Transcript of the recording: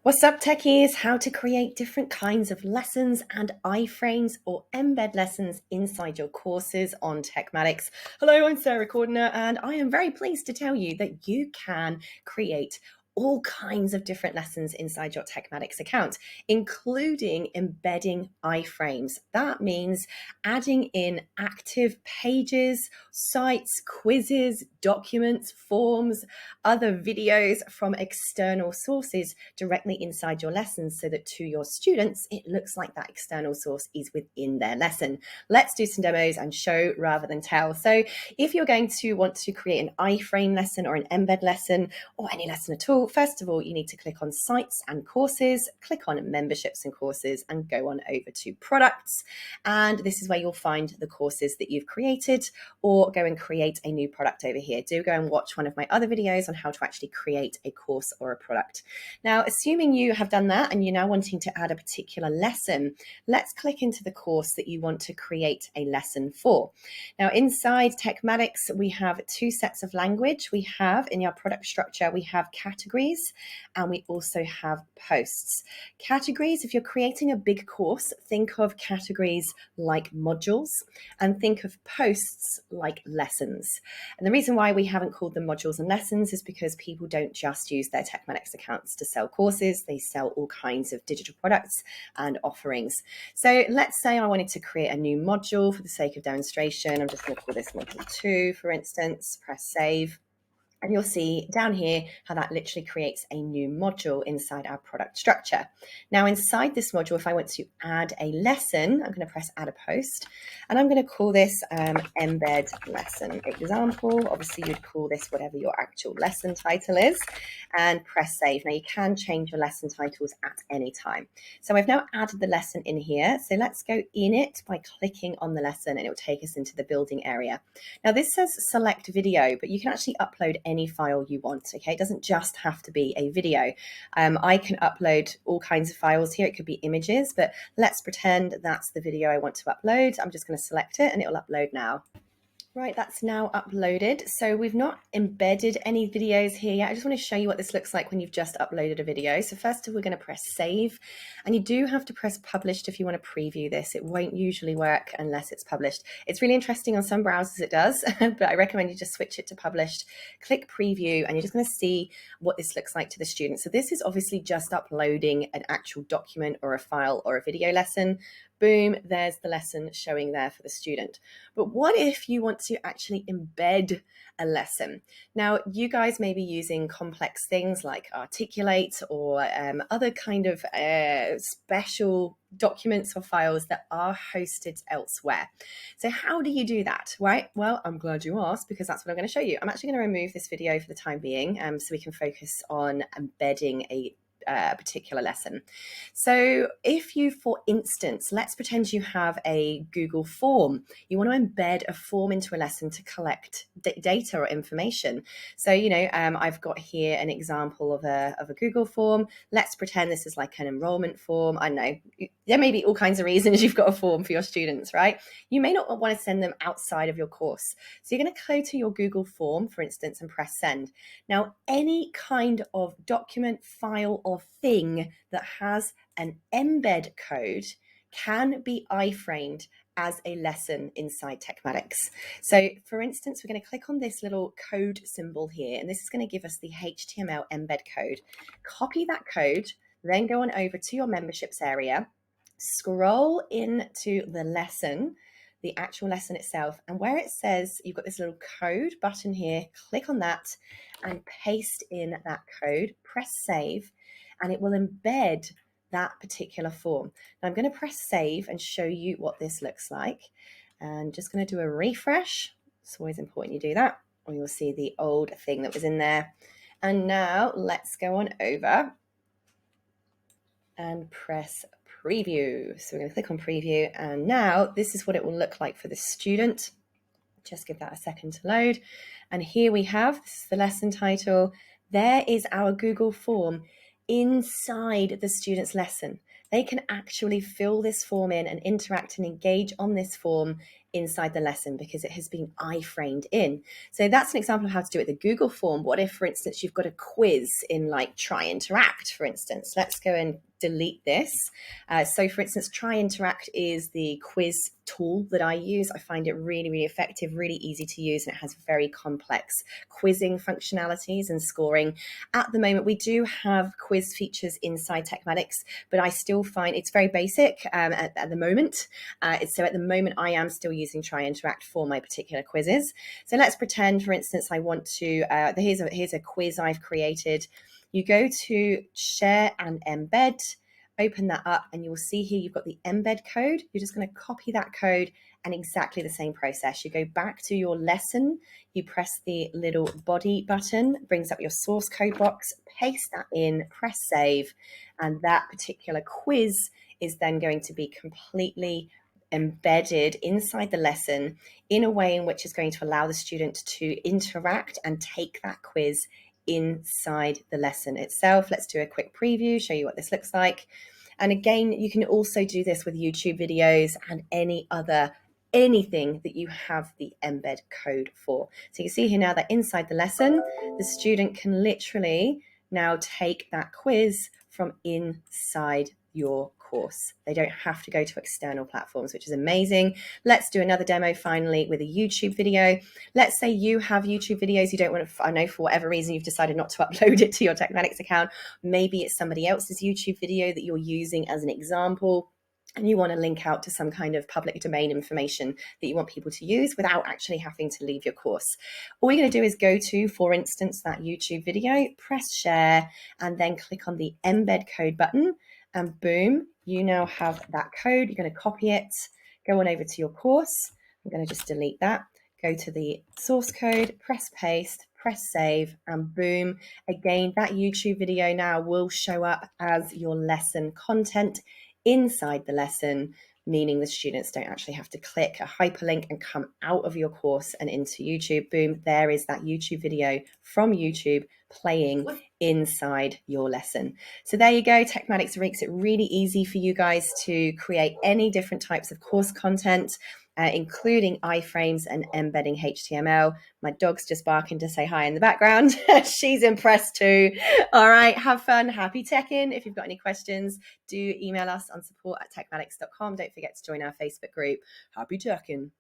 What's up, techies? How to create different kinds of lessons and iframes or embed lessons inside your courses on TekMatix. Hello, I'm Sarah Cordner, and I am very pleased to tell you that you can create all kinds of different lessons inside your TekMatix account, including embedding iframes. That means adding in active pages, sites, quizzes, documents, forms, other videos from external sources directly inside your lessons so that to your students, it looks like that external source is within their lesson. Let's do some demos and show rather than tell. So if you're going to want to create an iframe lesson or an embed lesson or any lesson at all, first of all, you need to click on sites and courses, click on memberships and courses, and go on over to products. And this is where you'll find the courses that you've created, or go and create a new product over here. Do go and watch one of my other videos on how to actually create a course or a product. Now, assuming you have done that and you're now wanting to add a particular lesson, let's click into the course that you want to create a lesson for. Now, inside TekMatix, we have two sets of language. We have in our product structure, we have categories and we also have posts. Categories, if you're creating a big course, think of categories like modules and think of posts like lessons. And the reason why we haven't called them modules and lessons is because people don't just use their TekMatix accounts to sell courses. They sell all kinds of digital products and offerings. So let's say I wanted to create a new module for the sake of demonstration. I'm just going to call this module 2, for instance, press save. And you'll see down here how that literally creates a new module inside our product structure. Now, inside this module, if I want to add a lesson, I'm going to press add a post, and I'm going to call this embed lesson example. Obviously, you'd call this whatever your actual lesson title is, and press save. Now, you can change your lesson titles at any time. So I've now added the lesson in here. So let's go in it by clicking on the lesson, and it will take us into the building area. Now, this says select video, but you can actually upload any file you want. Okay, it doesn't just have to be a video. I can upload all kinds of files here. It could be images, but let's pretend that's the video I want to upload. I'm just going to select it and it will upload now. Right, that's now uploaded. So we've not embedded any videos here yet. I just want to show you what this looks like when you've just uploaded a video. So first of all, we're going to press save, and you do have to press published if you want to preview this. It won't usually work unless it's published. It's really interesting on some browsers it does, but I recommend you just switch it to published, click preview, and you're just going to see what this looks like to the student. So this is obviously just uploading an actual document or a file or a video lesson. Boom, there's the lesson showing there for the student. But what if you want to actually embed a lesson? Now, you guys may be using complex things like Articulate or other kind of special documents or files that are hosted elsewhere. So how do you do that? Right? Well, I'm glad you asked, because that's what I'm going to show you. I'm actually going to remove this video for the time being so we can focus on embedding a particular lesson. So if you, for instance, let's pretend you have a Google form. You want to embed a form into a lesson to collect data or information. So, I've got here an example of a Google form. Let's pretend this is like an enrollment form. I know there may be all kinds of reasons you've got a form for your students, right? You may not want to send them outside of your course. So you're going to go to your Google form, for instance, and press send. Now, any kind of document, file, or thing that has an embed code can be iframed as a lesson inside TekMatix. So for instance, we're going to click on this little code symbol here, and this is going to give us the HTML embed code. Copy that code, then go on over to your memberships area, scroll into the lesson, the actual lesson itself, and where it says you've got this little code button here, click on that and paste in that code, press save, and it will embed that particular form. Now I'm going to press save and show you what this looks like. And just going to do a refresh. It's always important you do that, or you'll see the old thing that was in there. And now let's go on over and press preview. So we're going to click on preview, and now this is what it will look like for the student. Just give that a second to load. And here we have, this is the lesson title. There is our Google form inside the student's lesson. They can actually fill this form in and interact and engage on this form inside the lesson because it has been iframed in. So that's an example of how to do it with a Google form. What if, for instance, you've got a quiz in like Try Interact, for instance? Let's go and delete this. So for instance, Try Interact is the quiz tool that I use. I find it really, really effective, really easy to use, and it has very complex quizzing functionalities and scoring. At the moment, we do have quiz features inside TekMatix, but I still find it's very basic at the moment. So at the moment, I am still using Try Interact for my particular quizzes. So let's pretend, for instance, I want to, here's a quiz I've created. You go to Share and Embed, open that up, and you will see here you've got the embed code. You're just going to copy that code, and exactly the same process. You go back to your lesson, you press the little body button, brings up your source code box, paste that in, press save, and that particular quiz is then going to be completely embedded inside the lesson in a way in which is going to allow the student to interact and take that quiz inside the lesson itself. Let's do a quick preview, show you what this looks like. And again, you can also do this with YouTube videos and anything that you have the embed code for. So you see here now that inside the lesson, the student can literally now take that quiz from inside your course. They don't have to go to external platforms, which is amazing. Let's do another demo finally with a YouTube video. Let's say you have YouTube videos, you don't want to, I know for whatever reason you've decided not to upload it to your TekMatix account. Maybe it's somebody else's YouTube video that you're using as an example, and you want to link out to some kind of public domain information that you want people to use without actually having to leave your course. All you're going to do is go to, for instance, that YouTube video, press share, and then click on the embed code button, and boom, you now have that code. You're going to copy it, go on over to your course. I'm going to just delete that. Go to the source code, press paste, press save, and boom, again, that YouTube video now will show up as your lesson content inside the lesson, meaning the students don't actually have to click a hyperlink and come out of your course and into YouTube. Boom, there is that YouTube video from YouTube playing inside your lesson. So there you go. TekMatix makes it really easy for you guys to create any different types of course content, including iframes and embedding HTML. My dog's just barking to say hi in the background. She's impressed too. All right, have fun. Happy teching. If you've got any questions, do email us on support@tekmatix.com. Don't forget to join our Facebook group. Happy teching.